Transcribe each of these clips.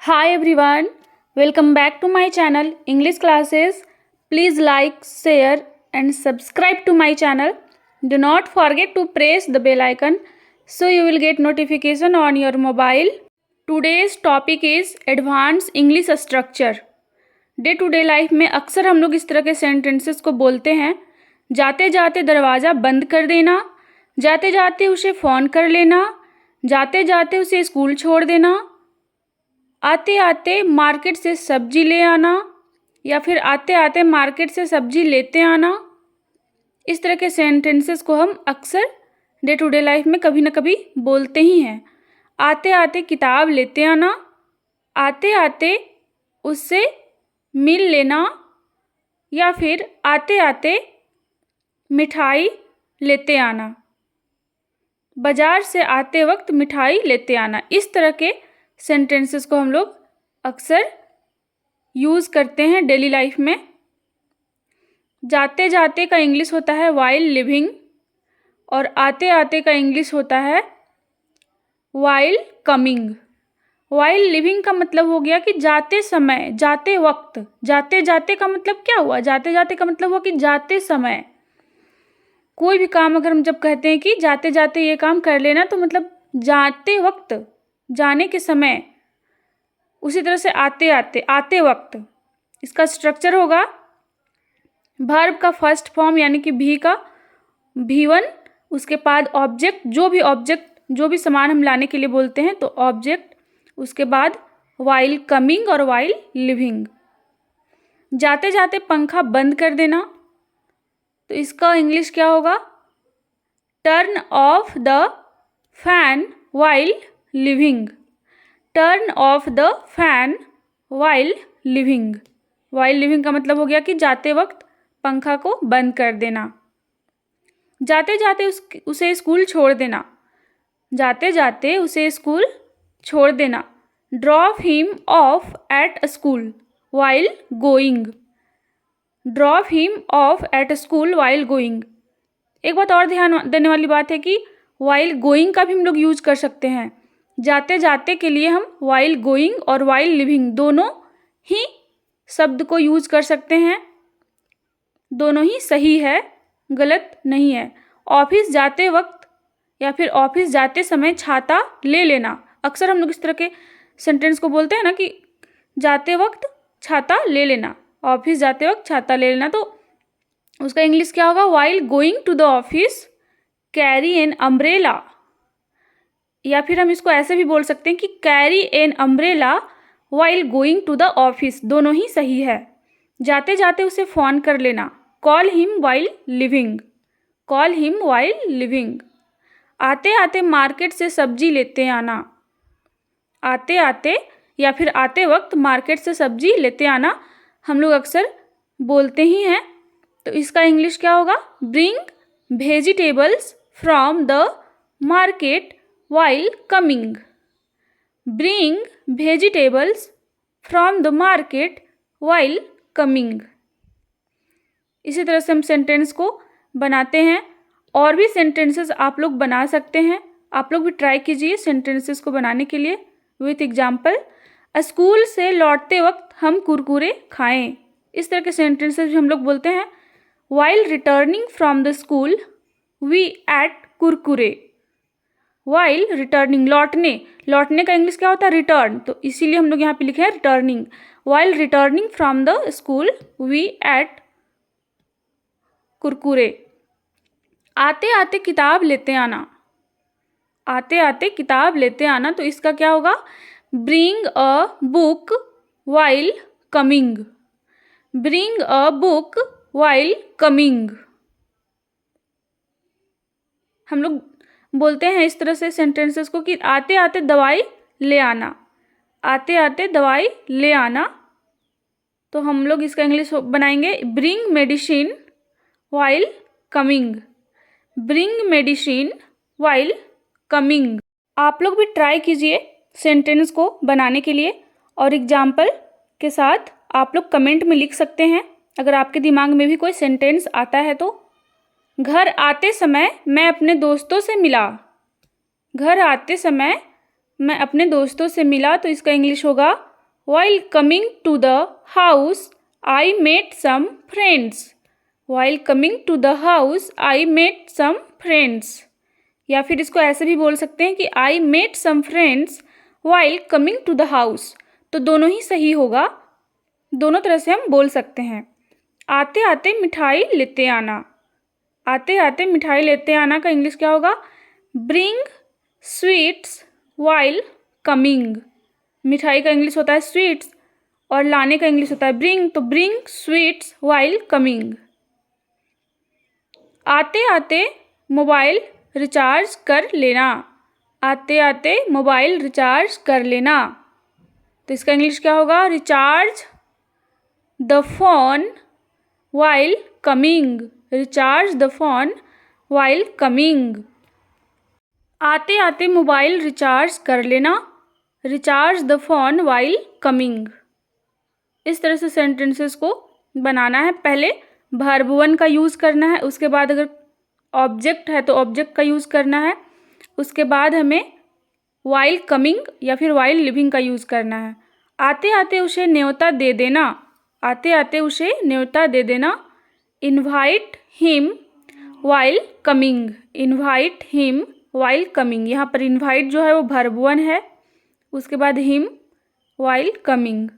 Hi everyone, welcome back to my channel English classes. Please like, share and subscribe to my channel. Do not forget to press the bell icon so you will get notification on your mobile. Today's topic is advanced English structure. Day to day life में अक्सर हम लोग इस तरह के sentences को बोलते हैं। जाते जाते दरवाज़ा बंद कर देना, जाते जाते उसे फ़ोन कर लेना, जाते जाते उसे स्कूल छोड़ देना, आते आते मार्केट से सब्जी ले आना या फिर आते आते मार्केट से सब्जी लेते आना। इस तरह के सेंटेंसेस को हम अक्सर डे टू डे लाइफ में कभी ना कभी बोलते ही हैं। आते आते किताब लेते आना, आते आते उससे मिल लेना या फिर आते आते मिठाई लेते आना, बाज़ार से आते वक्त मिठाई लेते आना। इस तरह के सेंटेंसेस को हम लोग अक्सर यूज़ करते हैं डेली लाइफ में। जाते जाते का इंग्लिश होता है वाइल लिविंग और आते आते का इंग्लिश होता है वाइल कमिंग। वाइल लिविंग का मतलब हो गया कि जाते समय, जाते वक्त। जाते जाते का मतलब क्या हुआ? जाते जाते का मतलब हुआ कि जाते समय। कोई भी काम अगर हम जब कहते हैं कि जाते जाते ये काम कर लेना, तो मतलब जाते वक्त, जाने के समय। उसी तरह से आते आते, आते वक्त। इसका स्ट्रक्चर होगा वर्ब का फर्स्ट फॉर्म यानी कि भी का V1, उसके बाद ऑब्जेक्ट, जो भी सामान हम लाने के लिए बोलते हैं तो ऑब्जेक्ट, उसके बाद वाइल कमिंग और वाइल लिविंग। जाते जाते पंखा बंद कर देना, तो इसका इंग्लिश क्या होगा? Turn off the fan while living. Turn off the fan while living. While living का मतलब हो गया कि जाते वक्त पंखा को बंद कर देना। जाते जाते उसे स्कूल छोड़ देना, जाते जाते उसे स्कूल छोड़ देना। Drop him of at school while going. Drop him of at school while going. एक बात और ध्यान देने वाली बात है कि वाइल गोइंग का भी हम लोग यूज कर सकते हैं। जाते जाते के लिए हम वाइल गोइंग और वाइल लिविंग दोनों ही शब्द को यूज कर सकते हैं। दोनों ही सही है, गलत नहीं है। ऑफिस जाते वक्त या फिर ऑफिस जाते समय छाता ले लेना। अक्सर हम लोग इस तरह के सेंटेंस को बोलते हैं ना कि जाते वक्त छाता ले लेना, ऑफिस जाते वक्त छाता ले लेना। तो उसका इंग्लिश क्या होगा? While going to the office carry an umbrella. या फिर हम इसको ऐसे भी बोल सकते हैं कि carry an umbrella while going to the office. दोनों ही सही है। जाते जाते उसे फ़ोन कर लेना, call him while living. Call him while living. आते आते मार्केट से सब्जी लेते आना। आते आते या फिर आते वक्त मार्केट से सब्जी लेते आना हम लोग अक्सर बोलते ही हैं। तो इसका इंग्लिश क्या होगा? Bring vegetables from the market while coming. Bring vegetables from the market while coming. इसी तरह से हम सेंटेंस को बनाते हैं। और भी सेंटेंसेस आप लोग बना सकते हैं। आप लोग भी ट्राई कीजिए सेंटेंसेस को बनाने के लिए विथ एग्जाम्पल। स्कूल से लौटते वक्त हम कुरकुरे खाएं। इस तरह के सेंटेंसेस भी हम लोग बोलते हैं। While returning from the school we ate Kurkure. While returning, लौटने, लौटने का इंग्लिश क्या होता है? रिटर्न। तो इसीलिए हम लोग यहाँ पे लिखे हैं returning. While returning from the school we ate Kurkure. आते आते किताब लेते आना। आते आते किताब लेते आना, तो इसका क्या होगा? Bring a book while coming. Bring a book while coming. हम लोग बोलते हैं इस तरह से सेंटेंसेस को कि आते आते दवाई ले आना। आते आते दवाई ले आना, तो हम लोग इसका इंग्लिश बनाएंगे bring medicine while coming. Bring medicine while coming. आप लोग भी ट्राई कीजिए सेंटेंस को बनाने के लिए और एग्जाम्पल के साथ आप लोग कमेंट में लिख सकते हैं अगर आपके दिमाग में भी कोई सेंटेंस आता है तो। घर आते समय मैं अपने दोस्तों से मिला। घर आते समय मैं अपने दोस्तों से मिला, तो इसका इंग्लिश होगा While coming to the house, I met some friends. While coming to the house, I met some friends. या फिर इसको ऐसे भी बोल सकते हैं कि I met some friends while coming to the house. तो दोनों ही सही होगा, दोनों तरह से हम बोल सकते हैं। आते आते मिठाई लेते आना। आते आते मिठाई लेते आना का इंग्लिश क्या होगा? Bring sweets while coming. मिठाई का इंग्लिश होता है स्वीट्स और लाने का इंग्लिश होता है ब्रिंग, तो ब्रिंग स्वीट्स वाइल कमिंग। आते आते मोबाइल रिचार्ज कर लेना। आते आते मोबाइल रिचार्ज कर लेना, तो इसका इंग्लिश क्या होगा? Recharge the phone while coming. Recharge the phone while coming. आते आते मोबाइल रिचार्ज कर लेना, recharge the phone while coming. इस तरह से सेंटेंसेस को बनाना है। पहले वर्ब वन का यूज़ करना है, उसके बाद अगर ऑब्जेक्ट है तो ऑब्जेक्ट का यूज़ करना है, उसके बाद हमें वाइल कमिंग या फिर वाइल लिविंग का यूज़ करना है। आते आते उसे न्योता दे देना। आते आते उसे न्योता दे देना। Invite him while coming. Invite him while coming. यहाँ पर इन्वाइट जो है वो वर्ब वन है, उसके बाद हिम वाइल कमिंग।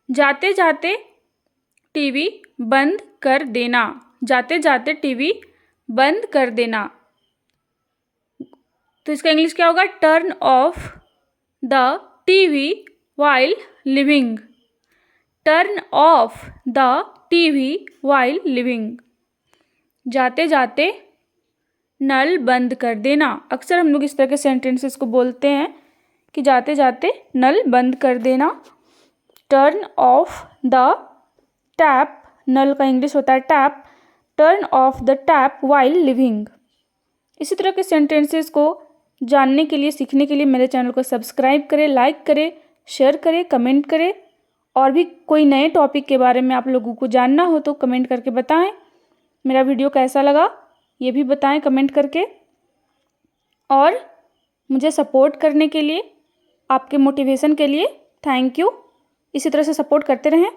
जाते जाते टीवी बंद कर देना। जाते जाते टीवी बंद कर देना, तो इसका इंग्लिश क्या होगा? Turn off the TV while living. Turn off the TV while living. जाते जाते नल बंद कर देना। अक्सर हम लोग इस तरह के सेंटेंसेस को बोलते हैं कि जाते जाते नल बंद कर देना। टर्न ऑफ द टैप, नल का इंग्लिश होता है tap. Turn off the tap while living. इसी तरह के सेंटेंसेस को जानने के लिए, सीखने के लिए मेरे चैनल को सब्सक्राइब करें, लाइक करें, शेयर करें, कमेंट करें। और भी कोई नए टॉपिक के बारे में आप लोगों को जानना हो तो कमेंट करके बताएं। मेरा वीडियो कैसा लगा ये भी बताएं कमेंट करके। और मुझे सपोर्ट करने के लिए, आपके मोटिवेशन के लिए थैंक यू। इसी तरह से सपोर्ट करते रहें।